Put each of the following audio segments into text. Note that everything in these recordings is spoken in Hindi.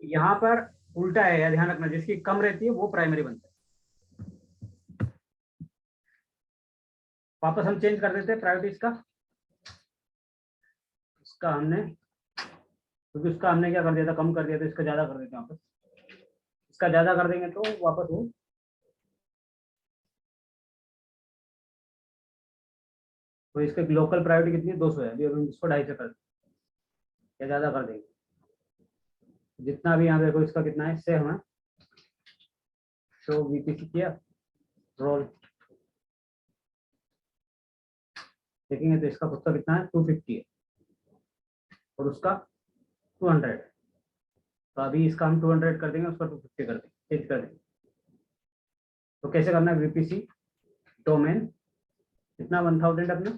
यहाँ पर उल्टा है, या ध्यान रखना, जिसकी कम रहती है वो प्राइमरी बनता है। वापस हम चेंज कर देते हैं प्रायोरिटीज का। इसका हमने, क्योंकि उसका हमने क्या कर दिया था, कम कर दिया था, इसका ज्यादा कर देते हैं वापस। इसका ज्यादा कर देंगे तो वापस वो, तो इसके लोकल प्रायोरिटी कितनी है, 200 है, अभी हम इसको 250 कर देंगे या ज्यादा कर देंगे। जितना भी यहाँ देखो इसका कितना है, सेम है। शो वीपीसी किया, रोल देखेंगे तो इसका खुद का कितना है, 250 है, और उसका 200 है। तो अभी इसका हम 200 कर देंगे, उसका 250 कर देंगे, चेंज कर देंगे। तो कैसे करना है, वीपीसी डोमेन कितना, 1000 अपना,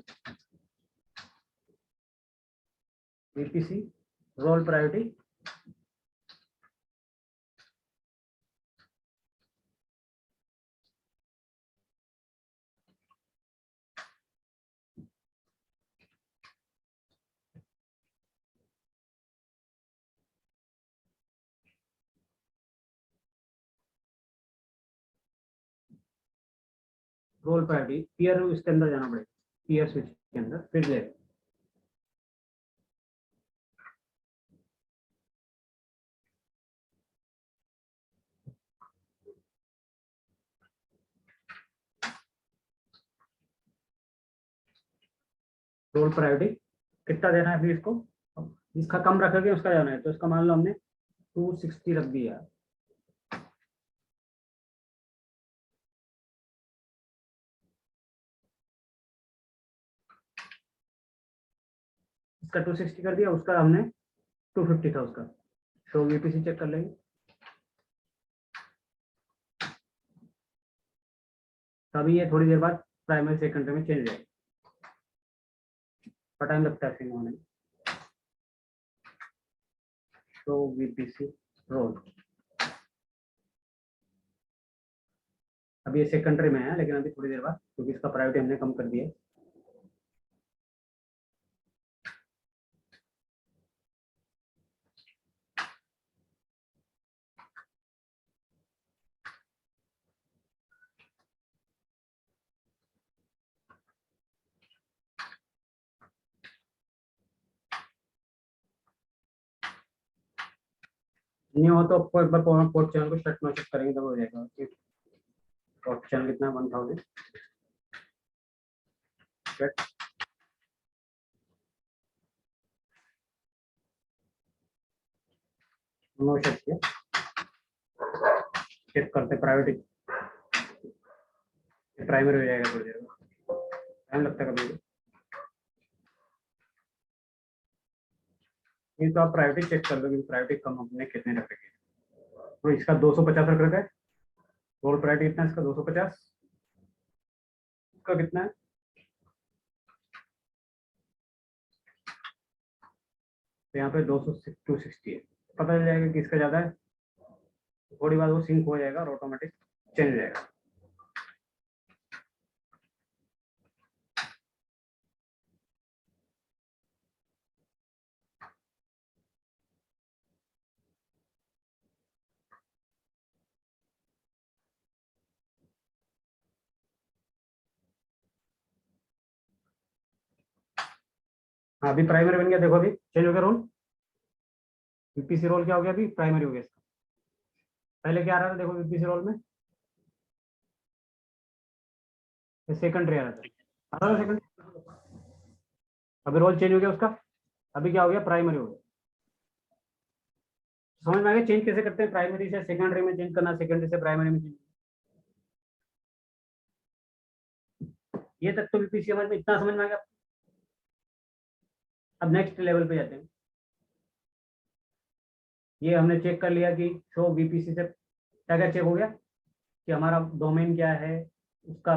VPC role priority role priority peer, इसके अंदर जाना पड़ेगा, पीयर स्विच के अंदर, फिर जाएगा। रोल प्रायोरिटी कितना देना है अभी इसको, जिसका कम रखोगे उसका जाना है। तो इसका मान लो हमने 260 रख दिया, इसका 260 कर दिया, उसका हमने 250 था उसका। शो वीपीसी चेक कर लेंगे। तभी ये थोड़ी देर बाद प्राइमरी सेकेंडरी में चेंज हो जाएगा, पर टाइम लगता है फिर होने में। शो वीपीसी रोल, अभी ये सेकेंडरी में है, लेकिन अभी थोड़ी देर बाद, क्योंकि इसका प्रायोरिटी हमने कम कर दिया है। नहीं हो तो आपको एक बार पोर्ट चैनल को शट मैसेज करेंगे तब हो जाएगा। पोर्ट चैनल कितना है, 1000 शट, नो शट किया, चेक करते प्रायोरिटी, प्राइमरी हो जाएगा थोड़ी देर में, टाइम लगता है कभी। नहीं तो आप प्रायोरिटी चेक कर लो कि प्रायोरिटी कम हमने कितने रखेंगे। तो इसका 250 रख रखा है, रोल प्रायोरिटी कितना है इसका, 250, इसका कितना है, तो यहाँ पे 260 है। पता चल जाएगा कि इसका ज्यादा है, थोड़ी बार वो सिंक हो जाएगा और ऑटोमेटिक चेंज हो जाएगा। हाँ अभी प्राइमरी बन गया, देखो अभी चेंज हो गया रोल, वीपीसी रोल क्या हो गया, अभी प्राइमरी हो गया इसका। पहले क्या आ रहा था देखो, वीपीसी रोल में सेकंडरी आ रहा था, सेकंड, अभी रोल चेंज हो गया उसका, अभी क्या हो गया, प्राइमरी हो गया। समझ में आ गया चेंज कैसे करते हैं, प्राइमरी से सेकेंडरी में चेंज करना, सेकेंडरी से प्राइमरी में चेंज। ये तक तो वीपीसी समझ में, इतना समझ में आ गया। अब नेक्स्ट लेवल पे जाते हैं। ये हमने चेक कर लिया कि शो वीपीसी से क्या क्या चेक हो गया, कि हमारा डोमेन क्या है, उसका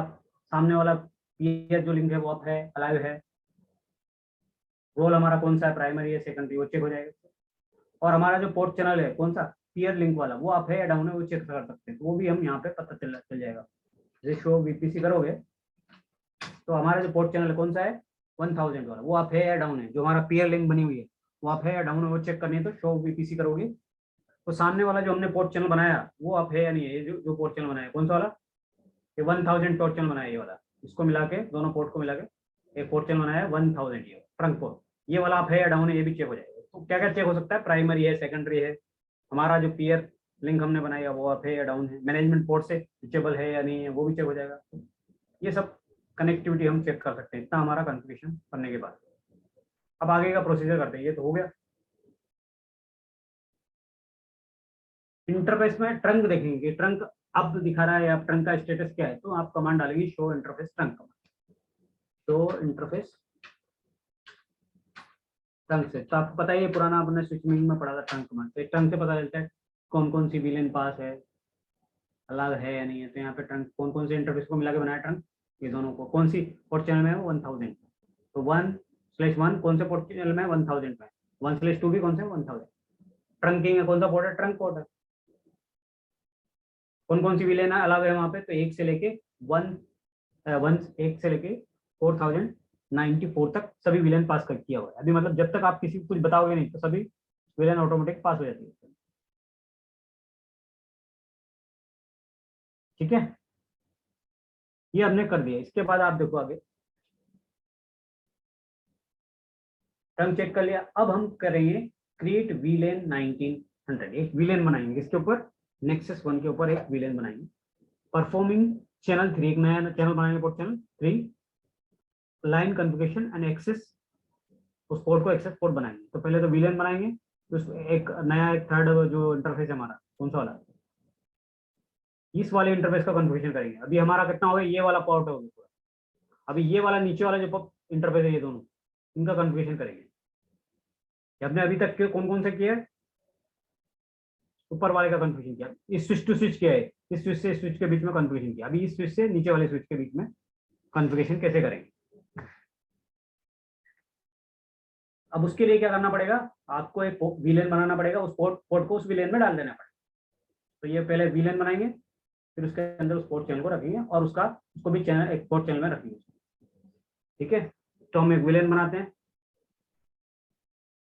सामने वाला पीयर जो लिंक है वो अप है, अलाइव है, रोल हमारा कौन सा है, प्राइमरी है सेकेंडरी, वो चेक हो जाएगा। और हमारा जो पोर्ट चैनल है कौन सा, पीयर लिंक वाला, वो अप है या डाउन है, वो चेक कर सकते हैं, तो वो भी हम यहाँ पे पता चल जाएगा। जैसे शो वीपीसी करोगे तो हमारा जो पोर्ट चैनल है कौन सा है, 1000 वाला, वो अप है या डाउन है, जो हमारा पीयर लिंक बनी हुई है वो अप है या डाउन है, वो चेक करनी है तो शो वीपीसी करोगे तो सामने वाला जो हमने पोर्ट चैनल बनाया वो अब है या नहीं है, ये जो पोर्ट चैनल बनाया कौन सा वाला, ये 1000 पोर्ट चैनल बनाया ये वाला, इसको मिला के दोनों पोर्ट को मिला के एक पोर्ट चैनल बनाया 1000, ये ट्रंक पोर्ट, ये वाला आप है या डाउन है ये भी चेक हो जाएगा। तो क्या क्या चेक हो सकता है, प्राइमरी है, सेकेंडरी है, हमारा जो पीयर लिंक हमने बनाया वो अप है या डाउन है, मैनेजमेंट पोर्ट से रिचेबल है या नहीं है वो भी चेक हो जाएगा। ये सब कनेक्टिविटी हम चेक कर सकते हैं इतना हमारा कॉन्फ़िगरेशन करने के बाद। अब आगे का प्रोसीजर करते हैं, ये तो हो गया। इंटरफेस में ट्रंक देखेंगे कि ट्रंक अब दिखा रहा है, अब ट्रंक का स्टेटस क्या है, तो आप कमांड डालेंगे show interface trunk command, show interface trunk से। तो आपको पता ही है पुराना आपने स्विचिंग में पढ़ा था ट्रंक कमांड, तो ट्रंक से पता चलता है कौन कौन सी विलेन पास है, अलग है या नहीं है। तो यहाँ पे ट्रंक कौन कौन से इंटरफेस को मिला के बनाया ट्रंक, ये दोनों को, कौन सी पोर्ट चैनल में है 1000, तो 1/1 कौन से पोर्ट चैनल में 1000 में, 1/2 भी कौन से 1000, ट्रंकिंग है कौन सा पोर्ट है, ट्रंक पोर्ट है। कौन कौन सी विलेन अलग है वहाँ पे, तो 1 से लेके 4094 तक सभी विलेन पास कर किया हुआ है अभी, मतलब जब तक आप किसी को कुछ बताओगे नहीं तो सभी विलेन ऑटोमेटिक पास हो जाती है। ठीक है, ये हमने कर दिया। इसके बाद आप देखो आगे टर्म चेक कर लिया। अब हम करेंगे क्रिएट विलेन 1900, एक विलेन बनाएंगे इसके ऊपर, नेक्सस 1 के ऊपर एक विलेन बनाएंगे। परफॉर्मिंग चैनल 3, एक नया चैनल बनाएंगे, port channel 3, line configuration and access, उस पोर्ट को एक्सेस पोर्ट बनाएंगे। तो पहले तो विलेन बनाएंगे, तो एक नया एक थर्ड जो इंटरफेस है हमारा कौन सा वाला, इस वाले इंटरफेस का कॉन्फ़िगरेशन करेंगे। अभी हमारा कितना हो गया, ये वाला पोर्ट हो गया, अभी ये वाला नीचे वाला जो इंटरफेस है ये दोनों, इनका कॉन्फ़िगरेशन करेंगे। हमने अभी तक के कौन कौन से किया है, ऊपर वाले का कॉन्फ़िगरेशन किया, इस स्विच टू स्विच किया है, इस स्विच से स्विच के बीच में कॉन्फ़िगरेशन किया, अभी इस स्विच से नीचे वाले स्विच के बीच में कॉन्फ़िगरेशन कैसे करेंगे। अब उसके लिए क्या करना पड़ेगा, आपको एक विलेन बनाना पड़ेगा, उस पोर्ट को उस विलेन में डाल देना पड़ेगा। तो ये पहले विलेन बनाएंगे, फिर उसके अंदर उस पोर्ट चैनल को रखेंगे और उसको भी चैनल एक पोर्ट चैनल में रखेंगे। ठीक है, तो हम एक विलेन बनाते हैं।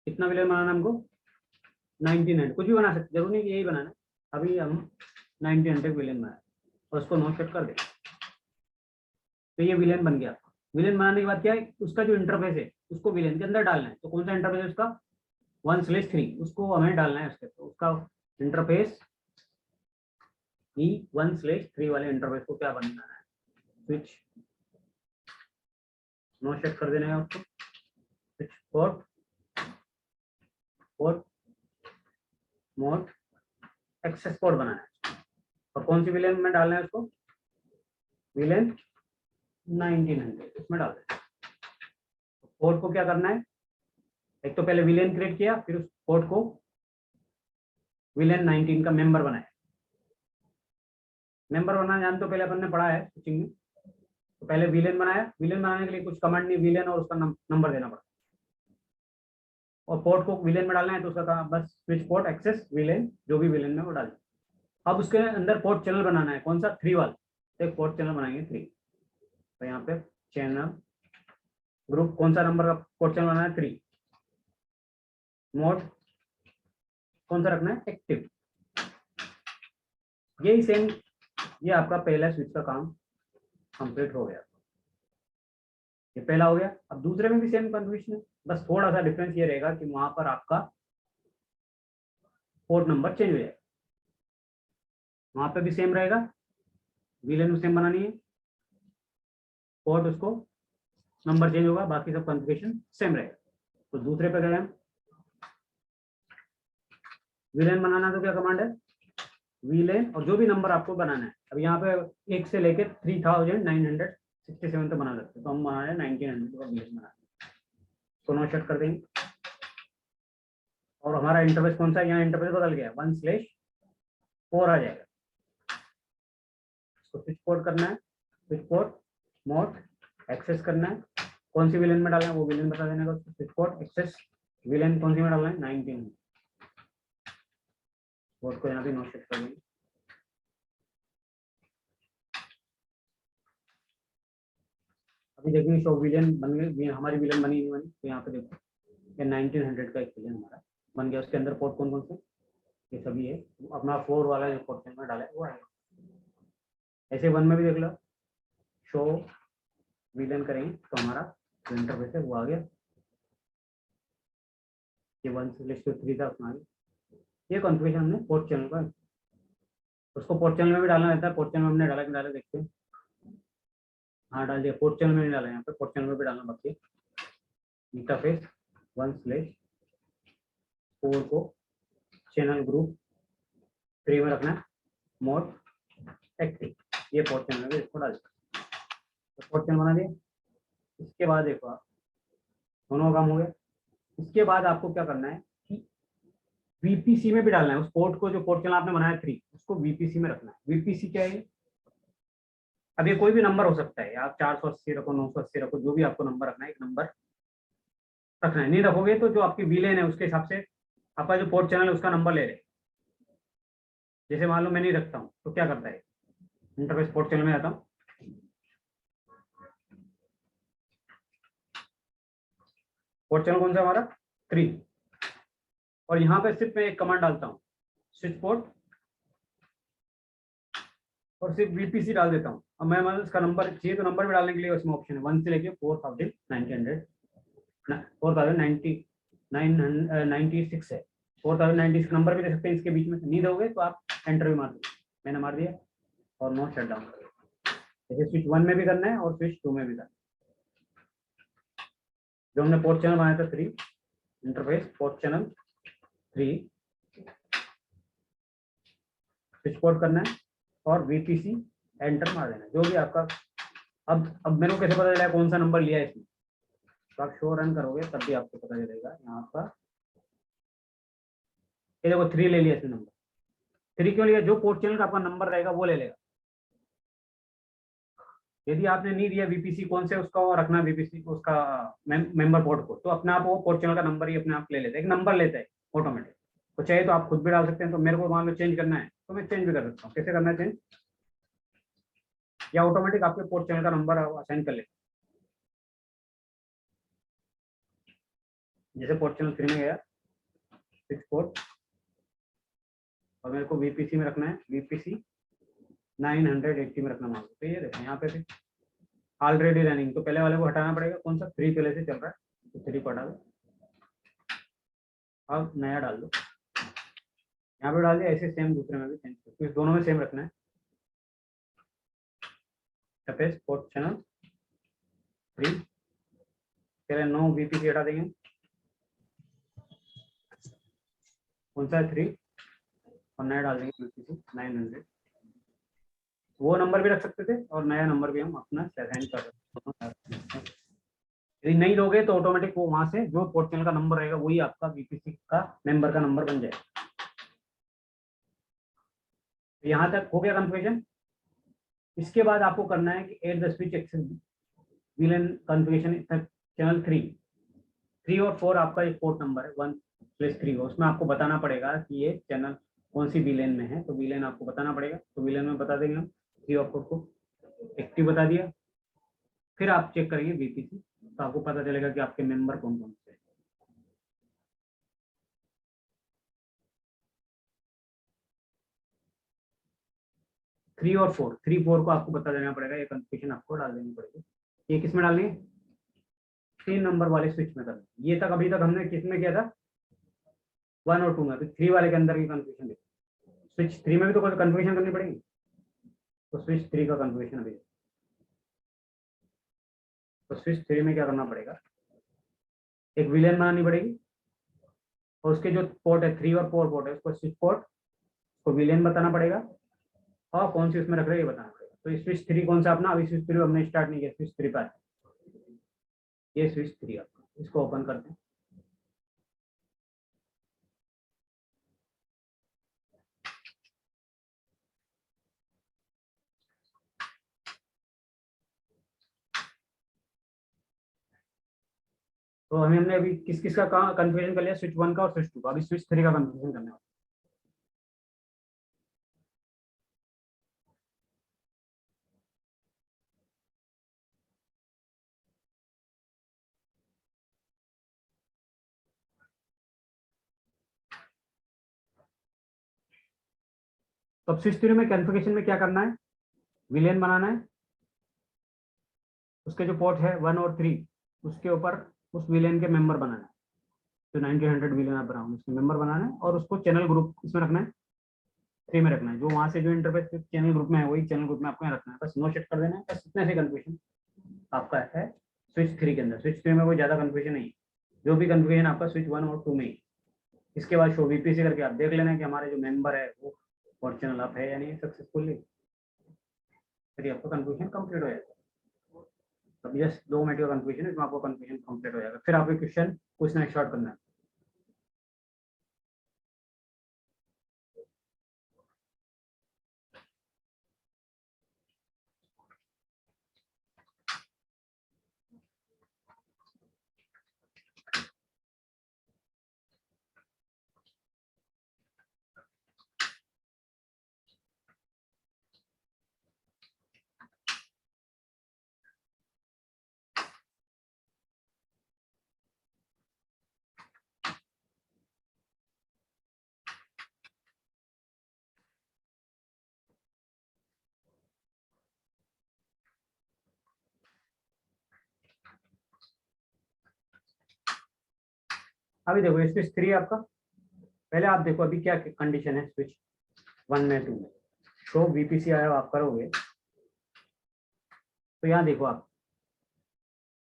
कितना विलेन बनाना हमको, 1900, कुछ भी बना सकते, जरूरी नहीं कि यही बनाना। अभी हम 1900 विलेन बनाए और उसको नो सेट कर दें, तो ये विलेन बन गया। विलेन बनाने के बाद क्या है, उसका जो इंटरफेस है उसको विलेन के अंदर डालना है। तो कौन सा इंटरफेस है उसका, 1/3, उसको हमें डालना है उसके, तो उसका इंटरफेस ही 1/3 वाले इंटरफेस को क्या बनाना है, स्विच नो सेट कर देना है उसको, switch port mode access port बनाना है। और कौन सी विलेन में डालना है उसको, विलेन 1900 इसमें डाल देना। पोर्ट को क्या करना है, एक तो पहले विलेन क्रिएट किया, फिर उस पोर्ट को विलेन 19 का मेंबर बनाया। मेंबर बनाना जानते हो, पहले अपन ने पढ़ा है स्विचिंग में। तो पहले विलेन बनाया, विलेन बनाने के लिए कुछ कमांड नहीं, विलेन और उसका नंबर देना पड़ा, और पोर्ट को विलेन में डालना है तो उसका काम बस स्विच पोर्ट एक्सेस विलेन, जो भी विलेन में वो डाल। अब उसके अंदर पोर्ट चैनल बनाना है, कौन सा, 3 वाला, तो एक पोर्ट चैनल बनाएंगे 3। तो यहाँ पे चैनल ग्रुप कौन सा नंबर का पोर्ट चैनल बनाना है, 3। मोड कौन सा रखना है, एक्टिव। यही सेम, ये आपका पहला स्विच का काम कंप्लीट हो गया, ये पहला हो गया। अब दूसरे में भी सेम कॉन्फ़िगरेशन है, बस थोड़ा सा डिफरेंस ये रहेगा कि वहां पर आपका पोर्ट नंबर चेंज हो जाएगा, वहां पे भी सेम रहेगा, विलेन में सेम बनानी है, पोर्ट उसको नंबर चेंज होगा, बाकी सब कॉन्फ़िगरेशन सेम रहेगा। तो दूसरे पे गए हम, विलेन बनाना तो क्या कमांड है, विलेन और जो भी नंबर आपको बनाना है। अब यहाँ पे 1 से लेके 3967 तक बना सकते, तो हम बना रहे हैं 1900 का विलेन बना, तो नो सेट कर देंगे। और हमारा इंटरफेस कौन सा है, यहाँ इंटरफेस बदल गया, 1/4 आ जाएगा। इसको स्विच पोर्ट करना है, स्विच पोर्ट मोड एक्सेस करना है, कौन सी विलेन में डालना है वो विलेन बता देने का, स्विच पोर्ट एक्सेस विलेन कौन सी में डालना है, 1900। पोर्ट को यहाँ पे नो सेट कर देंगे। अभी देखेंगे शो विलेन बन गई, हमारी विलेन बनी नहीं बनी, तो यहाँ पे देखो ये 1900 का एक विलेन हमारा बन गया। उसके अंदर पोर्ट कौन कौन से, ये सभी है, अपना 4 वाला जो पोर्ट चैनल में डाला है वो आएगा। ऐसे 1 में भी देख लो, शो विलन करेंगे तो हमारा जो इंटरफेस है वो आ गया। ये 1 से लेकर 3 था उसमें आ गया। ये कॉन्फ़िगरेशन हमने पोर्ट चैनल का, उसको पोर्ट चैनल में भी डालना रहता है। पोर्ट चैनल में हमने डाला कि डाला देखते हैं। हाँ डाल दिया, पोर्ट चैनल में नहीं डाला, यहाँ पे पोर्ट चैनल में भी डालना बाकी है। इंटरफेस 1/4 को चैनल ग्रुप 3 में रखना है, मोड एक्टिव। ये पोर्ट चैनल में इसको डाल दिया, तो पोर्ट चैनल बना दिया। इसके बाद देखो आप दोनों काम हो गया। इसके बाद आपको क्या करना है कि वीपीसी में भी डालना है उस पोर्ट को, जो पोर्ट चैनल आपने बनाया 3 उसको वीपीसी में रखना है। वीपीसी क्या है? अब ये कोई भी नंबर हो सकता है, आप 480 रखो, 980 रखो, जो भी आपको नंबर रखना है, एक नंबर रखना है। नहीं रखोगे तो जो आपकी वीलेन है उसके हिसाब से आपका जो पोर्ट चैनल है उसका नंबर ले रहे। जैसे मान लो मैं नहीं रखता हूँ तो क्या करता है, इंटरफेस पोर्ट चैनल में आता हूँ, पोर्ट चैनल कौन सा हमारा 3, और यहाँ पे सिर्फ मैं एक कमांड डालता हूँ, स्विच पोर्ट, और सिर्फ वीपीसी डाल देता हूँ। अब मैं मतलब इसका नंबर चाहिए तो नंबर भी डालने के लिए उसमें ऑप्शन है 1 से लेके 4996 है। 4096 नंबर भी दे सकते हैं इसके बीच में, नहीं दोगे तो आप एंटर भी मार दो। मैंने मार दिया और नो शट डाउन कर दिया। जैसे स्विच 1 में भी करना है और स्विच 2 में भी करना है। जो हमने पोर्ट चैनल बनाया था 3, interface port channel 3, switch port करना है और वीपीसी एंटर मार देना, जो भी आपका। अब मेरे को कैसे पता चला कौन सा नंबर लिया है इसमें, तो आप शो रन करोगे तब भी आपको पता चलेगा। यहाँ आपका ये देखो 3 ले लिया इसने नंबर। 3 क्यों लिया? जो पोर्ट चैनल का आपका नंबर रहेगा वो ले लेगा। यदि आपने नहीं दिया वीपीसी कौन से उसका वो रखना वीपीसी उसका मेंबर पोर्ट को, तो अपने आप वो पोर्ट चैनल का नंबर ही अपने आप ले लेता है, एक नंबर लेता है ऑटोमेटिक। तो चाहे तो आप खुद भी डाल सकते हैं। तो मेरे को मान लो चेंज करना है तो मैं चेंज भी कर सकता हूँ। कैसे करना है चेंज? या ऑटोमेटिक आपके पोर्ट चैनल का नंबर असाइन कर लेते। जैसे पोर्ट चैनल 3 में गया 6 पोर्ट, और मेरे को वीपीसी में रखना है, वीपीसी 980 में रखना मांगो। तो ये देखो यहाँ पे ऑलरेडी रनिंग, तो पहले वाले को हटाना पड़ेगा। कौन सा 3 पहले से चल रहा है, तो 3 को हटा दो, अब नया डाल दो। यहाँ पे डाल दिया, ऐसे सेम दूसरे में भी चेंज करो, इस दोनों में सेम रखना है। सरफेस पोर्ट चैनल 3, पहले नो वीपीसी हटा देंगे। कौन सा है 3, और नया डाल देंगे वीपीसी 900। वो नंबर भी रख सकते थे और नया नंबर भी हम अपना असाइन कर सकते हैं। यदि नहीं दोगे तो ऑटोमेटिक वो वहां से जो पोर्ट चैनल का नंबर रहेगा वही आपका वीपीसी का मेंबर का नंबर बन जाएगा। तो यहाँ तक हो गया कन्फ्यूजन। इसके बाद आपको करना है कि add the switch access VLAN configuration channel 3 और 4 आपका एक पोर्ट नंबर है 1+3 उसमें आपको बताना पड़ेगा कि ये चैनल कौन सी विलेन में है। तो विलेन आपको बताना पड़ेगा, तो विलेन में बता देंगे हम 3 और 4 को एक्टिव बता दिया। फिर आप चेक करेंगे वीपीसी, तो आपको पता चलेगा कि आपके मेंबर कौन कौन से हैं। 3 और 4, 3-4 को आपको बता देना पड़ेगा, ये कन्फिगरेशन आपको डाल देनी पड़ेगी। ये किस में डालनी है? 3 नंबर वाले स्विच में करना है। ये तक अभी तक हमने किस में किया था? 1 और 2 में। तो 3 वाले के अंदर की कन्फिगरेशन देखो, स्विच 3 में भी तो कोई कन्फिगरेशन करनी पड़ेगी। तो स्विच 3 का कन्फिगरेशन अभी, तो स्विच 3 में क्या करना पड़ेगा, एक विलेन बनानी पड़ेगी और उसके जो पोर्ट है 3 और 4 पोर्ट है उसको स्विच पोर्ट को विलेन बताना पड़ेगा, और कौन सी उसमें रख रहे हैं ये बताना पड़ेगा। तो स्विच 3 कौन सा अपना, अभी स्विच 3 हमने स्टार्ट नहीं किया, स्विच 3 पर ये स्विच 3 आपका, इसको ओपन करते हैं। तो हमने अभी किस किस का कन्फ्यूजन कर लिया, स्विच 1 का और स्विच 2 का। अभी स्विच 3 का कन्फ्यूजन करने वाला। तो अब स्विच 3 में कॉन्फ़िगरेशन में क्या करना है, विलेन बनाना है, उसके जो पोर्ट है 1 और 3 उसके ऊपर उस विलेन के मेंबर बनाना है, जो 1900 विलेन आप बनाओगे उसके मेंबर बनाना है, और उसको चैनल ग्रुप इसमें रखना है, 3 में रखना है। जो वहां से जो इंटरफेस चैनल ग्रुप में है वही चैनल ग्रुप में आपको रखना है, बस नो सेट कर देना है। बस इतने से कन्फ्यूजन आपका है स्विच 3 के अंदर। स्विच 3 में कोई ज्यादा कन्फ्यूजन नहीं है, जो भी कन्फ्यूजन आपका स्विच 1 और 2 में ही। इसके बाद शो वीपीसी करके आप देख लेना कि हमारे जो मेंबर है वो पोर्ट चैनल अप है या नहीं सक्सेसफुली, फिर आपका कन्फ्यूजन कंप्लीट हो जाएगा। अब जस्ट 2 मिनट का कन्फ्यूजन है, इसमें आपको कन्फ्यूजन कंप्लीट हो जाएगा। फिर आपको क्वेश्चन पूछना है, शॉर्ट करना है। अभी देखो स्विच 3 आपका, पहले आप देखो अभी क्या कंडीशन है स्विच 1 में 2 में। शो वीपीसी आया आप करोगे तो यहाँ देखो आप,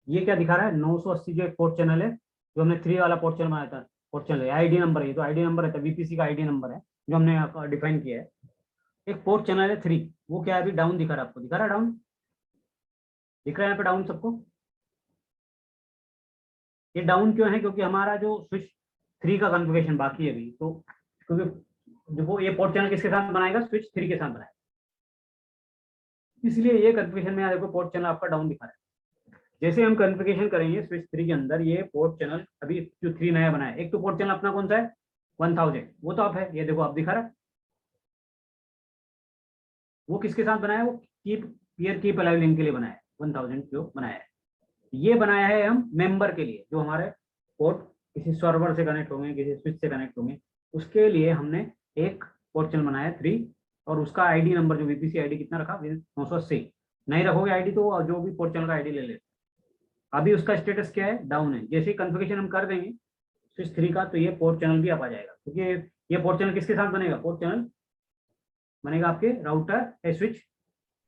ये क्या दिखा रहा है, 980 जो एक पोर्ट चैनल है, जो हमने 3 वाला पोर्ट चैनल बनाया था, पोर्ट चैनल है, आईडी नंबर है, तो आईडी नंबर है, तो वीपीसी का आईडी नंबर है जो हमने डिफाइन किया है। एक पोर्ट चैनल है 3, वो क्या है अभी डाउन दिखा रहा है आपको, दिखा रहा है डाउन, दिख रहा है यहाँ पे डाउन सबको। ये डाउन क्यों है, क्योंकि हमारा जो स्विच 3 का कॉन्फ़िगरेशन बाकी है अभी, तो क्योंकि जो वो ये पोर्ट चैनल किसके साथ बनाएगा, स्विच 3 के साथ बनाएगा, इसलिए ये कॉन्फ़िगरेशन में देखो पोर्ट चैनल आपका डाउन दिखा रहा है। जैसे हम कॉन्फ़िगरेशन करेंगे स्विच 3 के अंदर, ये पोर्ट चैनल अभी जो 3 नया बना है, एक तो पोर्ट चैनल अपना कौन सा है 1000, वो तो आप है, ये देखो आप दिखा रहा है, वो किसके साथ बनाया है, वो keep peer keep alive link के लिए बनाया है, 1000 जो बनाया है। ये बनाया है हम मेंबर के लिए, जो हमारे पोर्ट किसी सर्वर से कनेक्ट होंगे, किसी स्विच से कनेक्ट होंगे, उसके लिए हमने एक पोर्ट चैनल बनाया 3, और उसका आईडी नंबर जो वीपीसी आईडी कितना रखा 980। नहीं रखोगे आईडी तो जो भी पोर्ट चैनल का आईडी ले ले। अभी उसका स्टेटस क्या है, डाउन है। जैसे ही कॉन्फ़िगरेशन हम कर देंगे स्विच 3 का, तो ये पोर्ट चैनल भी आप आ जाएगा, क्योंकि ये पोर्ट चैनल किसके साथ बनेगा, पोर्ट चैनल बनेगा आपके राउटर स्विच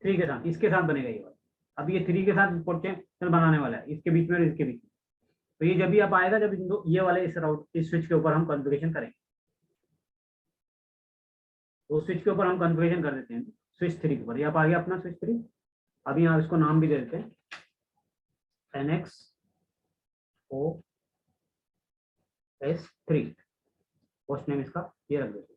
3 के साथ, इसके साथ बनेगा ये। अब ये 3 के साथ पोर्ट चैनल बनाने वाला है, इसके बीच में और इसके बीच में। तो ये जब भी आप आएगा जब ये वाले इस स्विच के ऊपर हम कॉन्फ़िगरेशन करेंगे, तो स्विच के ऊपर हम कॉन्फ़िगरेशन कर देते हैं स्विच 3 के ऊपर। ये आप आ गया अपना स्विच 3। अभी यहाँ इसको नाम भी दे देते हैं NXOS3, पोस्ट नेम इसका ये रख देते हैं।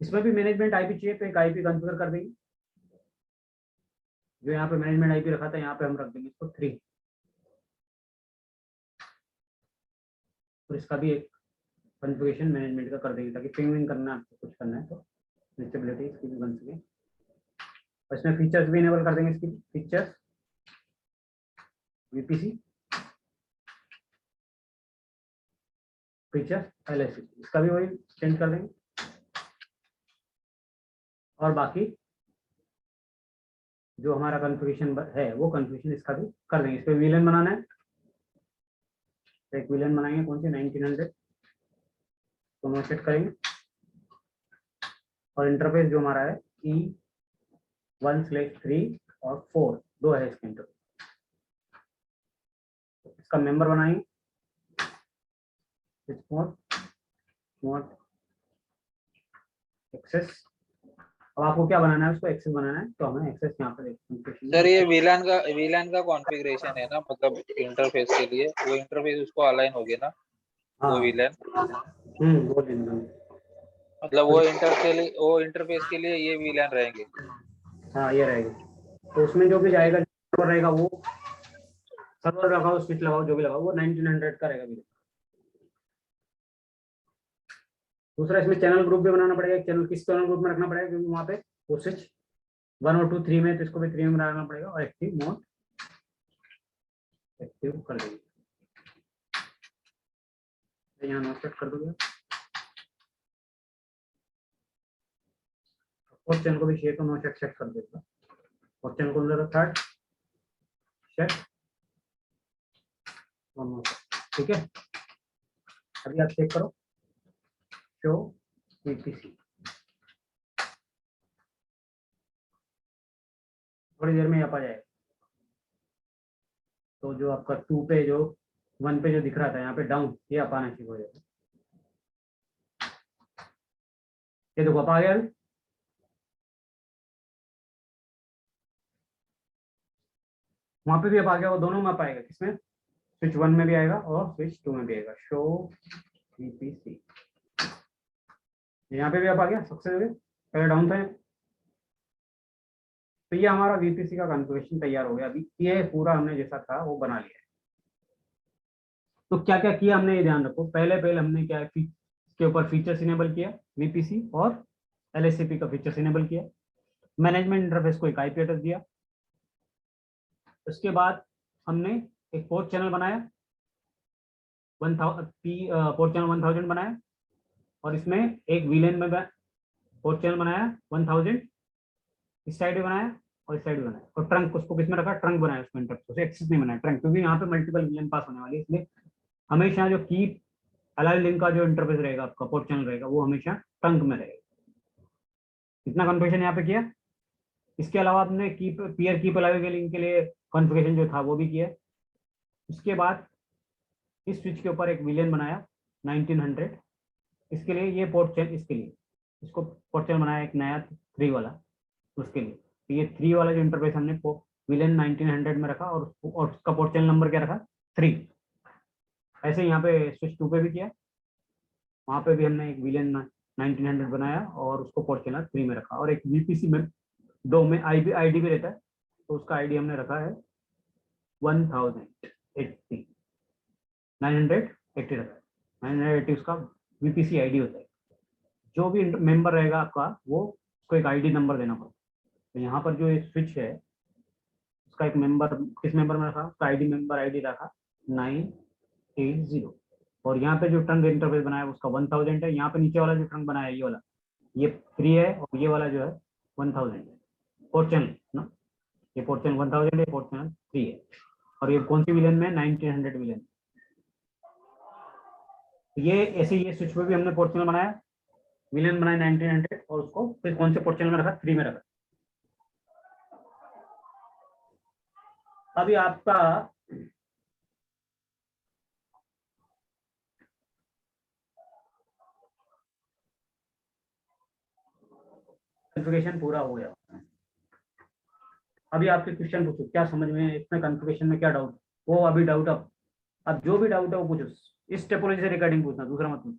इसमें भी मैनेजमेंट आईपी चाहिए तो एक आईपी कॉन्फ़िगर कर देंगे, जो यहाँ पे मैनेजमेंट आईपी रखा था यहाँ पे हम रख देंगे इसको 3, और इसका भी एक कॉन्फ़िगरेशन मैनेजमेंट का कर देंगे, ताकि पिंग करना आपको कुछ करना है तो स्टेबिलिटी इसकी भी बन सके। और इसमें फीचर्स भी इनेबल कर देंगे, इसकी फीचर्स वीपीसी फीचर्स एलएससी, इसका भी वही चेंज कर देंगे। और बाकी जो हमारा कॉन्फ़िगरेशन है वो कॉन्फ़िगरेशन इसका भी कर देंगे। इस पर विलेन बनाना है, तो एक विलेन बनाएंगे, कौन सी 1900 दोनों सेट करेंगे। और इंटरफेस जो हमारा है E1/3 और 4 दो है इसके इंटरफेस। इसका मेंबर बनाएंगे मोड एक्सेस। अब आपको क्या बनाना है, उसको एक्सेस बनाना है, तो हमें एक्सेस यहाँ पर सर ये वीलैन का कॉन्फ़िगरेशन है ना, मतलब इंटरफेस के लिए वो इंटरफेस उसको अलाइन हो गया ना। हाँ। वो वीलैन वो मतलब वो इंटरफेस के लिए ये वीलैन रहेंगे। हाँ ये रहेगा, तो उसमें जो भी जाएगा रहेगा वो सर्वर लगाओ, स्विच लगाओ, जो भी लगाओ वो 1900 का रहेगा वीलैन। दूसरा इसमें चैनल ग्रुप भी बनाना पड़ेगा। चैनल किस चैनल ग्रुप में रखना पड़ेगा, क्योंकि वहाँ पे वो स्विच 1 और 2 3 में, तो इसको भी 3 में बनाना पड़ेगा, और एक्टिव मोड एक्टिव कर देंगे। सेट कर दोगे। फोर्थ चैनल को भी शेयर तो नो सेट कर देगा। फोर्थ चैनल को अंदर थर्ड सेट और नो सेट, ठीक है। अभी आप चेक करो शो वीपीसी, थोड़ी देर में आप आ जाएगा। तो जो आपका 2 पे जो 1 पे जो दिख रहा था यहाँ पे डाउन, ये आप आना शुरू हो जाएगा। ये देखो आप आ गया। वहां पे भी आप आ गया, वो दोनों में आप आएगा। किसमें? स्विच 1 में भी आएगा और स्विच 2 में भी आएगा। शो वीपीसी, यहाँ पे भी आप आ गया सबसे पहले डाउन था। तो ये हमारा वीपीसी का कॉन्फ़िगरेशन तैयार हो गया। अभी ये पूरा हमने जैसा था वो बना लिया है। तो क्या क्या किया हमने, ये ध्यान रखो। पहले हमने क्या इसके ऊपर फीचर्स इनेबल किया, वीपीसी और एलएससीपी का फीचर्स इनेबल किया। मैनेजमेंट इंटरफेस को एक आईपी एड्रेस दिया। उसके बाद हमने एक पोर्ट चैनल बनाया, 1000 पोर्ट चैनल 1000 बनाया, और इसमें एक वीलेन में पोर्ट चैनल बनाया 1000, इस साइड भी बनाया और इस साइड भी बनाया। और ट्रंक उसको किसमें रखा? ट्रंक बनाया उसमें, इंटरफेस एक्सेस नहीं बनाया ट्रंक, क्योंकि यहाँ पे मल्टीपल वीलेन पास होने वाली है। इसलिए हमेशा जो की अलाइव लिंक का जो इंटरफेस रहेगा आपका, पोर्ट चैनल रहेगा, वो हमेशा ट्रंक में रहेगा। इतना कॉन्फ़िगरेशन यहाँ पे किया। इसके अलावा आपने की पीयर कीप अलाइव के लिंक के लिए कॉन्फ़िगरेशन जो था वो भी किया। उसके बाद इस स्विच के ऊपर एक विलेन बनाया 1900, इसके लिए ये पोर्ट चैनल, इसके लिए इसको पोर्ट चैनल बनाया एक नया 3 वाला उसके लिए। तो ये 3 वाला जो इंटरफेस हमने विलेन 1900 में रखा और उसका पोर्ट चैनल नंबर क्या रखा? 3। ऐसे यहाँ पे स्विच 2 पे भी किया, वहाँ पे भी हमने एक विलेन 1900 बनाया और उसको पोर्ट चैनल 3 में रखा। और एक वीपीसी में 2 में आईडी भी रहता है, तो उसका आईडी हमने रखा है 1080 980 रखा है। 980 उसका वीपीसी आईडी होता है। जो भी मेंबर रहेगा आपका, वो उसको एक आईडी नंबर देना पड़ता है। तो यहाँ पर जो स्विच है उसका एक मेंबर, किस मेंबर में रखा? उसका आईडी मेंबर आईडी रखा 980। और यहाँ पे जो ट्रंक इंटरफेस बनाया उसका 1000 है। यहाँ पे नीचे वाला जो ट्रंक बनाया ये वाला, ये 3 है, और ये वाला जो है 1000 है। पोर्ट चैनल ना, ये पोर्ट चैनल 1000 है, पोर्ट चैनल 3 है। और ये कौन सी विलेन में? 1900 विलेन। ये ऐसे ये स्विच पे भी हमने पोर्ट चैनल बनाया, विलेन बनाया 1900, और उसको फिर कौन से पोर्ट चैनल में रखा? 3 में रखा। अभी आपका कॉन्फ़िगरेशन पूरा हो गया। अभी आपके क्वेश्चन पूछो, क्या समझ में इसमें कॉन्फ़िगरेशन में क्या डाउट? वो अभी डाउट अब जो भी डाउट है वो पूछो। इस टोपोलॉजी से रिगार्डिंग पूछना, दूसरा मत पूछो।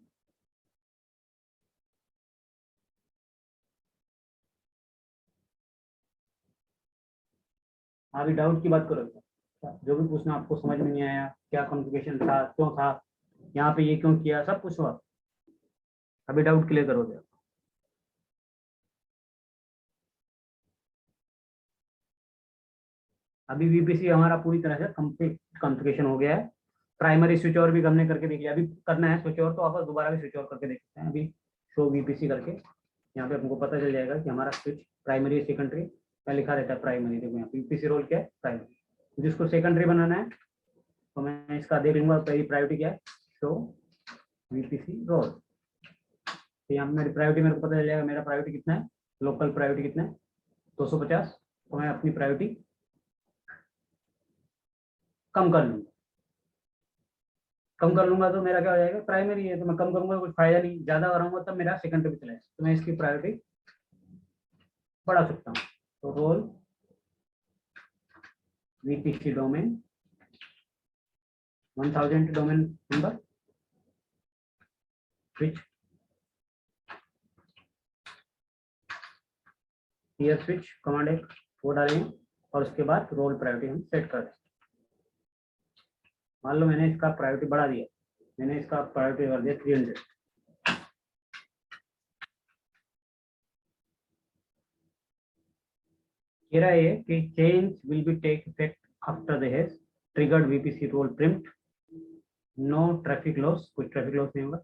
अभी डाउट की बात करो। जो भी पूछना आपको समझ में नहीं आया, क्या कॉन्फ़िगरेशन था, क्यों था, यहाँ पे ये क्यों किया, सब पूछो आप। अभी डाउट क्लियर करोगे। अभी वीपीसी हमारा पूरी तरह से कंप्लीट कॉन्फ़िगरेशन हो गया है। प्राइमरी स्विच और भी हमने करके देख लिया। अभी करना है स्विच और, तो आप दोबारा भी स्विच और करके देख सकते हैं। अभी शो वीपीसी करके यहाँ पे हमको पता चल जाएगा कि हमारा स्विच प्राइमरी सेकेंडरी का लिखा रहता है। प्राइमरी देखो यहाँ वीपीसी रोल क्या है? प्राइमरी। जिसको सेकेंडरी बनाना है तो मैं इसका देख लूंगा पहली प्रायोरिटी क्या है, शो वीपीसी रोल। तो यहाँ मेरी प्रायोरिटी मेरे को पता चल जाएगा मेरा प्रायोरिटी कितना है, लोकल प्रायोरिटी कितना है 250। तो मैं अपनी प्रायोरिटी कम कर लूंगा। कम कर लूंगा तो मेरा क्या हो जाएगा? प्राइमरी है तो मैं कम करूंगा, कुछ फायदा नहीं। ज्यादा कराऊंगा तब मेरा सेकेंडरी चला जाएगा, तो मैं इसकी प्रायोरिटी बढ़ा सकता हूँ। तो role VPC domain 1000 domain number switch here switch command एक वो डालेंगे, और उसके बाद रोल प्रायोरिटी हम सेट कर दें। मान लो मैंने इसका प्रायोरिटी बढ़ा दिया, मैंने इसका प्रायोरिटी कर दिया 300। कह रहा है कि change will be take effect after the has triggered VPC role preempt, no traffic loss, कुछ ट्रैफिक लॉस नहीं होगा।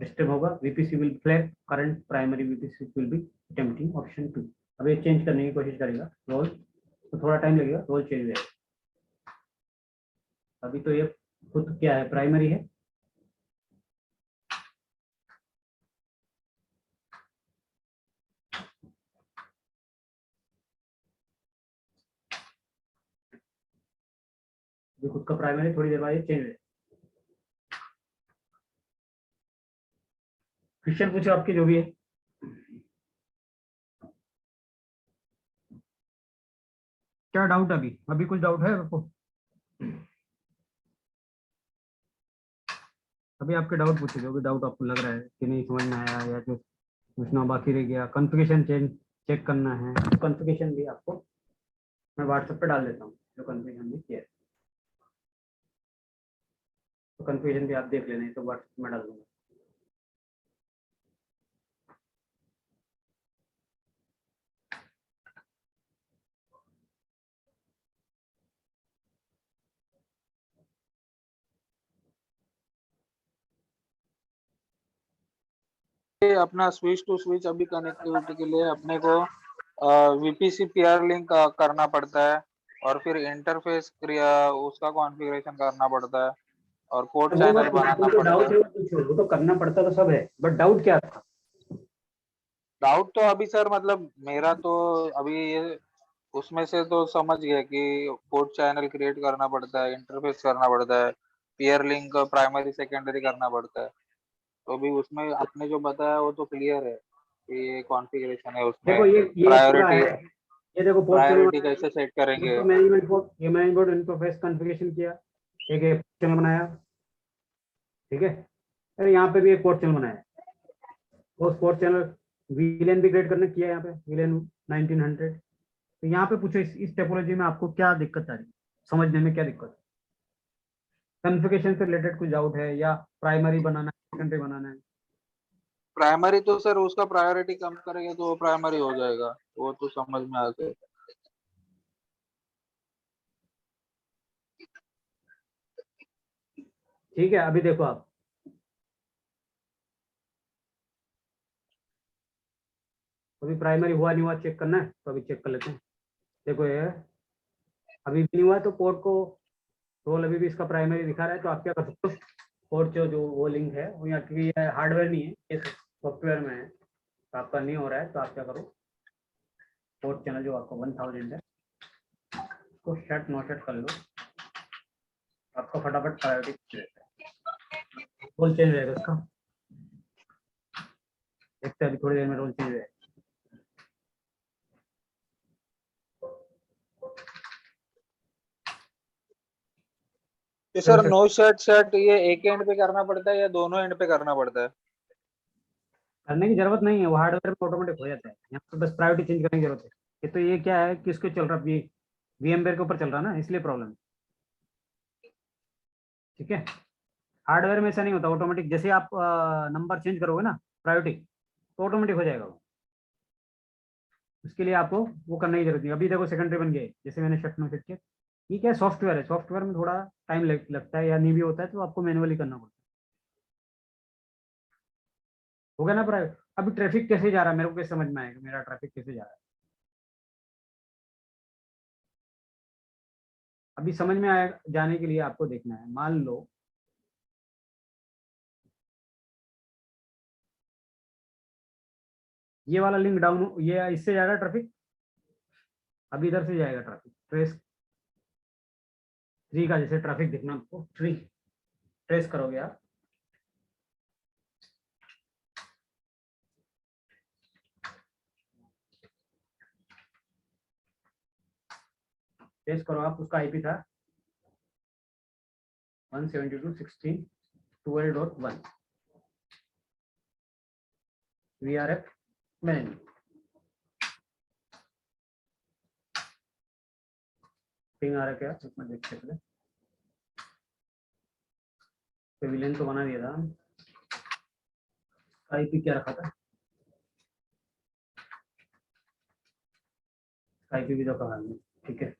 स्टेप होगा VPC will flag current primary VPC will be attempting option 2। अब ये चेंज करने की कोशिश करेगा रोल, तो थोड़ा टाइम लगेगा, रोल चेंज हो जाएगा। अभी तो ये खुद क्या है, प्राइमरी है। ये खुद का प्राइमरी, थोड़ी देर बाद ये चेंज हो जाएगा। क्वेश्चन पूछो आपके जो भी है। क्या डाउट अभी अभी कुछ डाउट है आपको? अभी आपके डाउट पूछे, जो भी डाउट आपको लग रहा है कि नहीं समझ में आया या जो पूछना बाकी रह गया, कॉन्फ़िगरेशन चेंज चेक करना है, कॉन्फ़िगरेशन भी आपको मैं व्हाट्सएप पे डाल देता हूँ, जो कॉन्फ़िगरेशन भी किया है, तो कॉन्फ़िगरेशन भी आप देख लेना है, तो व्हाट्सएप में डाल दूंगा। अपना स्विच टू स्विच अभी कनेक्टिविटी के लिए अपने को VPC पीआर लिंक करना पड़ता है, और फिर इंटरफेस उसका कॉन्फ़िगरेशन करना पड़ता है, और पोर्ट वो चैनल मत बनाना जो पड़ता डाउट है। है वो पूछो, वो तो करना पड़ता तो सब है, बट डाउट क्या था? डाउट तो अभी सर मतलब मेरा तो अभी ये उसमें से तो समझ गया कि पोर्ट चैनल क्रिएट करना पड़ता है, इंटरफेस करना पड़ता है, पीयर लिंक प्राइमरी सेकेंडरी करना पड़ता है। तो अभी उसमें आपने जो बताया वो तो क्लियर है कि ये कॉन्फ़िगरेशन है, उसमें देखो ये पूरा प्रायोरिटी है, ये देखो पोर्ट चैनल प्रायोरिटी बनाया, कैसे सेट ये करेंगे। तो मैनेजमेंट पोर्ट, ये मैनेजमेंट इंटरफेस कॉन्फ़िगरेशन किया, एक चैनल बनाया, ठीक है। अरे यहाँ पे भी एक पोर्ट चैनल बनाया है, वो पोर्ट चैनल वीलेन भी क्रिएट करने किया है, यहाँ पे वीलेन 1900। तो यहाँ पे पूछो इस टेपोलॉजी में आपको क्या दिक्कत आ रही है, समझने में क्या दिक्कत है? कॉन्फ़िगरेशन से रिलेटेड कुछ डाउट है या प्राइमरी बनाना है, सेकेंडरी बनाना है? प्राइमरी तो सर उसका प्रायोरिटी कम करेंगे तो वो प्राइमरी हो जाएगा, वो तो समझ में आ गया। ठीक है, अभी देखो आप, अभी प्राइमरी हुआ नहीं हुआ चेक करना है, तो अभी चेक कर लेते हैं। देखो ये अभी भी नहीं हुआ, तो पोर्ट को रोल अभी भी इसका प्राइमरी दिखा रहा है, तो आप क्या कर सकते हो, पोर्ट जो वो लिंक है वो यहाँ, क्योंकि ये हार्डवेयर नहीं है, ये सॉफ्टवेयर में है, तो आपका नहीं हो रहा है, तो आप क्या करो, पोर्ट चैनल जो आपका 1000 है उसको शट नो शट कर लो, आपका फटाफट प्रायोरिटी रोल चेंज रहेगा उसका। देखते हैं अभी थोड़ी देर में रोल चेंज रहेगा। तो सर नो शट शट ये एक एंड पे करना पड़ता है या दोनों एंड पे करना पड़ता है? करने की जरूरत नहीं है, वो हार्डवेयर में ऑटोमेटिक हो जाता है, यहाँ पे बस प्रायोरिटी चेंज करने की जरूरत है। ये तो ये क्या है, किसके चल रहा है, VMware के ऊपर चल रहा है ना, इसलिए प्रॉब्लम है, ठीक है। हार्डवेयर में ऐसा नहीं होता, ऑटोमेटिक जैसे आप नंबर चेंज करोगे ना प्रायोरिटी, तो ऑटोमेटिक हो जाएगा वो। उसके लिए आपको वो करने की जरूरत नहीं। अभी देखो सेकेंडरी बन गए, जैसे मैंने शट नो शट किया, ठीक है। सॉफ्टवेयर है, सॉफ्टवेयर में थोड़ा टाइम लगता है या नहीं भी होता है, तो आपको मैनुअली करना पड़ता है। हो गया ना प्राइवेट? अभी ट्रैफिक कैसे जा रहा है, मेरे को कैसे समझ में आएगा मेरा ट्रैफिक कैसे जा रहा है? अभी समझ में आए जाने के लिए आपको देखना है, मान लो ये वाला लिंक डाउन, ये इससे जा रहा है ट्रैफिक, अभी इधर से जाएगा ट्रैफिक, ट्रेस 3 का जैसे ट्रैफिक दिखना आपको, ट्रेस करोगे आप, ट्रेस करो आप, उसका आईपी था 172.16.12.1 VRF मैनेजमेंट। पिंग आ रहा क्या इसमें, देख सकते हैं, पेविलियन तो बना दिया था, आईपी क्या रखा था, आईपी भी तो कहा हमने, ठीक है।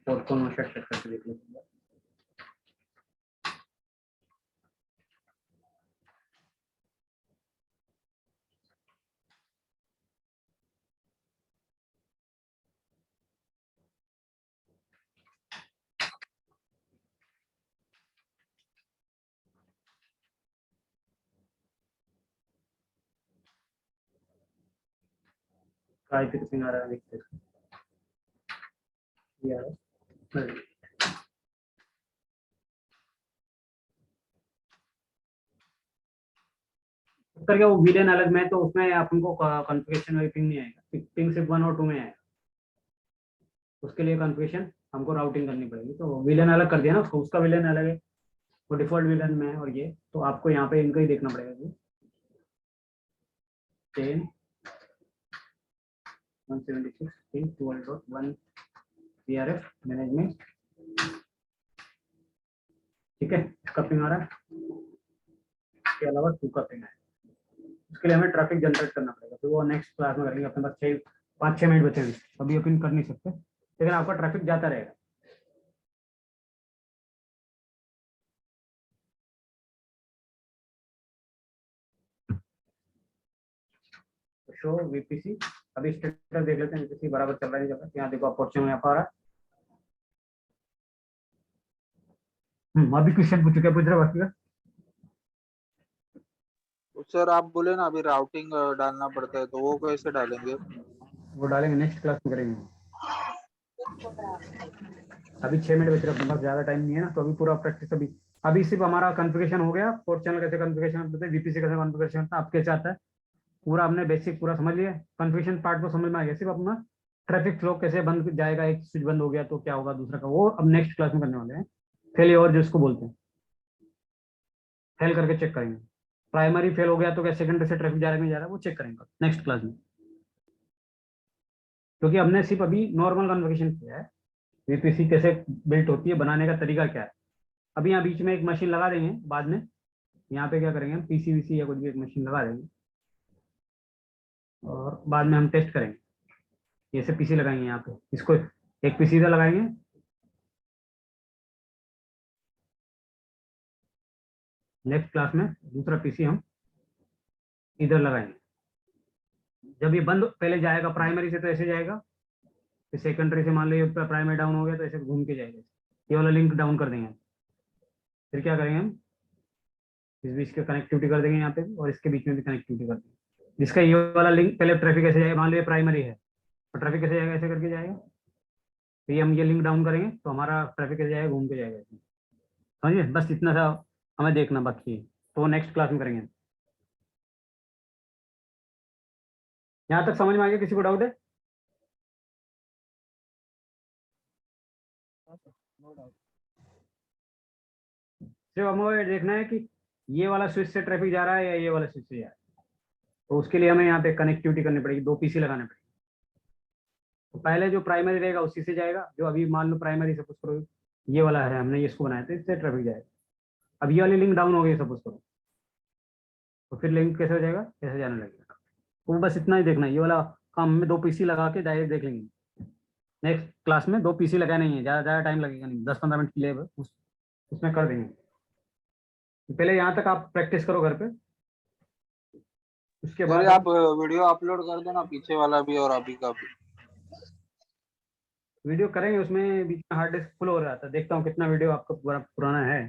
पोर्ट को नो शट करके देख लेते हैं। काय पे पिंग आ रहा है देखते हैं ये आ रहा है करके वो विलेन अलग में है, तो उसमें आपको कॉन्फ़िगरेशन में पिंग नहीं आएगा, पिंग सिर्फ 1 और 2 में आएगा। उसके लिए कॉन्फ़िगरेशन हमको राउटिंग करनी पड़ेगी। तो विलेन अलग कर दिया ना उसको, उसका विलेन अलग है, वो डिफॉल्ट विलेन में है। और ये तो आपको यहाँ पे इनको ही देखना पड़ेगा जी। 10 176.12.1 PRF मैनेजमेंट, ठीक है, इसका पिंग आ रहा है। इसके अलावा 2 का पिंग है। उसके लिए हमें ट्रैफिक जनरेट करना पड़ेगा, तो वो नेक्स्ट क्लास में करेंगे। अपने पास 5-6 मिनट बचे हैं, अभी अपन कर नहीं सकते, लेकिन आपका ट्रैफिक जाता रहेगा। शो वीपीसी, अभी स्टेटस देख लेते हैं वीपीसी बराबर चल रहा है नहीं चल रहा है। यहाँ देखो अपॉर्चुनिटी यहाँ पर आ रहा है। अभी क्वेश्चन पूछ चुके, पूछ रहे बाकी का। सर आप बोले ना अभी राउटिंग डालना पड़ता है, तो वो कैसे डालेंगे? वो डालेंगे नेक्स्ट क्लास में करेंगे। अभी 6 मिनट बच रहे, अपने पास ज्यादा टाइम नहीं है ना, तो अभी पूरा प्रैक्टिस अभी सिर्फ हमारा कॉन्फ़िगरेशन हो गया। पोर्ट चैनल कैसे कॉन्फ़िगरेशन करते हैं, वीपीसी कैसे कॉन्फ़िगरेशन करता है, आप कैसे आता है, पूरा हमने बेसिक पूरा समझ लिया। कॉन्फ़िगरेशन पार्ट को समझ में आ गया, सिर्फ अपना ट्रैफिक फ्लो कैसे बंद जाएगा, एक स्विच बंद हो गया तो क्या होगा दूसरा का, वो अब नेक्स्ट क्लास में करने वाले हैं। फेलियर जिसको बोलते हैं, फेल करके चेक करेंगे। प्राइमरी फेल हो गया तो क्या सेकेंडरी से ट्रैफिक जा रहा है नहीं जा रहा है, वो चेक करेंगे नेक्स्ट क्लास में। क्योंकि हमने सिर्फ अभी नॉर्मल कॉन्फ़िगरेशन किया है, वीपीसी कैसे बिल्ट होती है, बनाने का तरीका क्या है। अभी यहाँ बीच में एक मशीन लगा देंगे बाद में, यहाँ पे क्या करेंगे हम पीसी वीसी या कुछ भी एक मशीन लगा देंगे और बाद में हम टेस्ट करेंगे। ऐसे पीसी लगाएंगे यहाँ पे, इसको एक पीसी इधर लगाएंगे, नेक्स्ट क्लास में दूसरा पीसी हम इधर लगाएंगे। जब ये बंद पहले जाएगा प्राइमरी से तो ऐसे जाएगा, फिर सेकेंडरी से मान लो ये प्राइमरी डाउन हो गया तो ऐसे घूम के जाएगा, ये वाला लिंक डाउन कर देंगे। फिर क्या करेंगे हम, इस बीच की कनेक्टिविटी कर देंगे यहाँ पे और इसके बीच में भी कनेक्टिविटी कर देंगे, जिसका ये वाला लिंक पहले ट्रैफिक ऐसे जाएगा, मान लो ये प्राइमरी है तो ट्रैफिक कैसे जाएगा, ऐसे करके जाएगा। तो ये हम ये लिंक डाउन करेंगे तो हमारा ट्रैफिक कैसे जाएगा, घूम के जाएगा। समझिए, बस इतना सा हमें देखना बाकी है, तो नेक्स्ट क्लास में करेंगे। यहाँ तक समझ में आ गया, किसी को डाउट है? सिर्फ हमें देखना है कि ये वाला स्विच से ट्रैफिक जा रहा है या ये वाला स्विच से जा रहा है, तो उसके लिए हमें यहाँ पे कनेक्टिविटी करनी पड़ेगी, 2 पीसी लगाने पड़ेगी। तो पहले जो प्राइमरी रहेगा उसी से जाएगा, जो अभी मान लो प्राइमरी सपोज करो ये वाला है, हमने इसको बनाया था, इससे ट्रैफिक जाएगा। अब ये वाली लिंक डाउन हो गई सपोज करो, तो फिर लिंक कैसे हो जाएगा, कैसे जाने लगेगा। तो बस इतना ही देखना है, ये वाला काम में 2 पीसी लगा के डायरेक्ट देख लेंगे। नेक्स्ट क्लास में 2 पीसी लगाए नहीं है, ज़्यादा टाइम लगेगा नहीं, 10-15 मिनट की लिए उसमें कर देंगे। पहले यहाँ तक आप प्रैक्टिस करो घर पे, उसके बाद आप वीडियो अपलोड कर दो ना, पीछे वाला भी और अभी का भी। वीडियो करेंगे। उसमें बीच में हार्ड डिस्क फुल हो रहा था, देखता हूँ कितना वीडियो आपका पुराना है।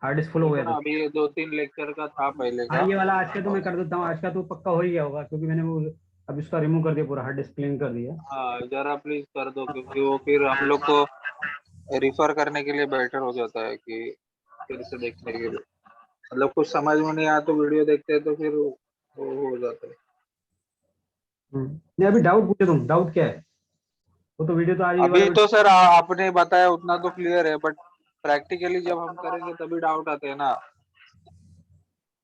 हार्ड डिस्क फुल हो गया था अभी 2-3 लेक्चर का था पहले का। हाँ, ये वाला आज का तो मैं कर देता हूँ, आज का तो पक्का हो ही गया होगा, क्योंकि मैंने वो अब इसका रिमूव कर दिया, पूरा हार्ड डिस्क क्लीन कर दिया। हाँ जरा प्लीज कर दो, क्योंकि वो फिर हम लोग को रिफर करने के लिए बेटर हो जाता है कि फिर से देखने के लिए, मतलब कुछ समझ में नहीं आया तो वीडियो देखते हैं तो फिर वो हो जाता है। नहीं अभी डाउट पूछे तुम, डाउट क्या है, वो तो वीडियो तो आज अभी तो सर आपने बताया उतना तो क्लियर है, बट प्रैक्टिकली जब हम करेंगे तभी डाउट आते हैं ना।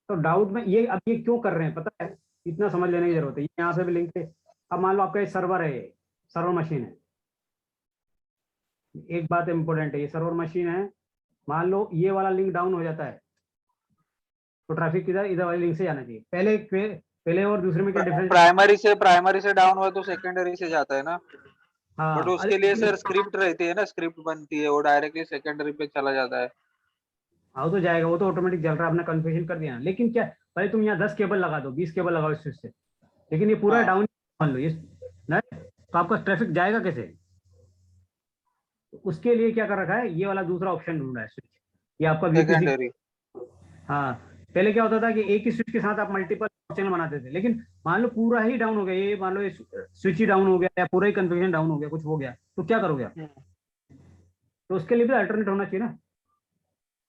तो डाउट में ये अब ये क्यों कर रहे हैं पता है, इतना समझ लेने की जरूरत है। ये यहाँ से भी लिंक है, अब मान लो आपका ये सर्वर है, सर्वर मशीन है, एक बात इंपॉर्टेंट है, ये सर्वर मशीन है, मान लो ये वाला लिंक डाउन हो जाता है तो ट्रैफिक किधर, इधर वाली लिंक से जाना चाहिए। पहले और दूसरे में क्या डिफरेंस? प्राइमरी से डाउन हुआ तो सेकेंडरी से जाता है ना। हाँ बट उसके लिए सर स्क्रिप्ट रहती है ना, स्क्रिप्ट बनती है, वो डायरेक्टली सेकेंडरी पे चला जाता है। हाँ तो जाएगा, वो तो ऑटोमेटिक चल रहा है, आपने कन्फिगरेशन कर दिया ना। लेकिन क्या, पहले तुम यहाँ 10 केबल लगा दो, 20 केबल लगाओ इस स्विच से, लेकिन ये पूरा डाउन मान लो ये ना, तो आपका ट्रैफिक जाएगा कैसे? तो उसके लिए क्या कर रखा है, ये वाला दूसरा ऑप्शन ढूंढा है स्विच, ये आपका वीपीसी। सेकेंडरी। हाँ पहले क्या होता था कि एक ही स्विच के साथ आप मल्टीपल चैनल बनाते थे, लेकिन मान लो पूरा ही डाउन हो गया, ये मान लो स्विच ही डाउन हो गया या पूरा ही कन्फिग्रेशन डाउन हो गया, कुछ हो गया, तो क्या करोगे आप? तो उसके लिए भी अल्टरनेट होना चाहिए ना।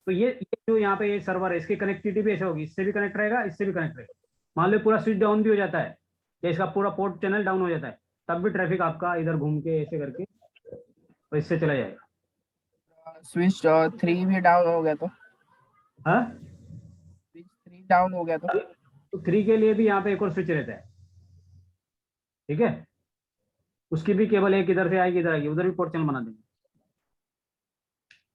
तो ये जो यहाँ पे ये सर्वर है, इसकी कनेक्टिविटी भी ऐसे होगी, इससे भी कनेक्ट रहेगा, इससे भी कनेक्ट रहेगा। मान लो पूरा स्विच डाउन भी हो जाता है या इसका पूरा पोर्ट चैनल डाउन हो जाता है, तब भी ट्रैफिक आपका इधर घूम के ऐसे करके तो इससे चला जाएगा। स्विच 3 भी डाउन हो गया तो? हाँ, स्विच 3 डाउन हो गया तो 3 के लिए भी यहाँ पे एक और स्विच रहता है, ठीक है, उसकी भी केबल एक इधर से आएगी, इधर आएगी, उधर भी पोर्ट चैनल बना देंगे।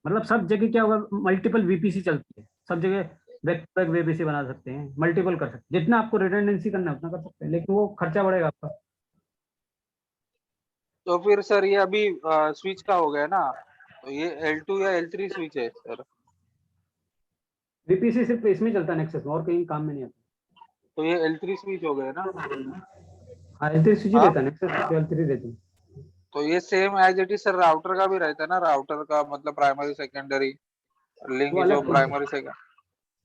मतलब सब जगह क्या होगा, मल्टीपल वीपीसी चलती है सब जगह, बैक टू बैक वीपीसी बना सकते हैं, मल्टीपल कर सकते हैं, जितना आपको रिडंडेंसी करना है उतना कर सकते हैं, लेकिन वो खर्चा बढ़ेगा आपका। तो फिर सर ये अभी स्विच का हो गया ना, तो ये L2 या L3 स्विच है सर? वीपीसी सिर्फ इसमें चलता है नेक्सस में, और कहीं काम में नहीं आता। तो ये L3 स्विच हो गया ना? हाँ, L3 स्विच ही हाँ, रहता है, नेक्सस L3 रहती है। तो ये same as it is sir router का भी रहता है ना, राउटर का मतलब प्राइमरी सेकेंडरी लिंक, वो जो अलग प्राइमरी सेकेंडरी।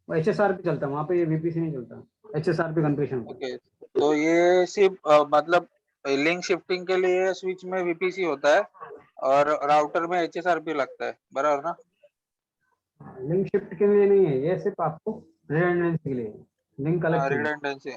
वो HSRP चलता है, वहाँ पे ये वीपीसी नहीं चलता, HSRP कन्फिग्रेशन होता है। ओके, तो ये सिर्फ मतलब लिंक शिफ्टिंग के लिए स्विच में VPC होता है और राउटर में HSRP लगता है, बराबर ना? लिंक शिफ्ट के लिए नहीं है ये, सिर्फ आपको रिडंडेंसी के लिए, लिंक अलग चीज है। रिडंडेंसी।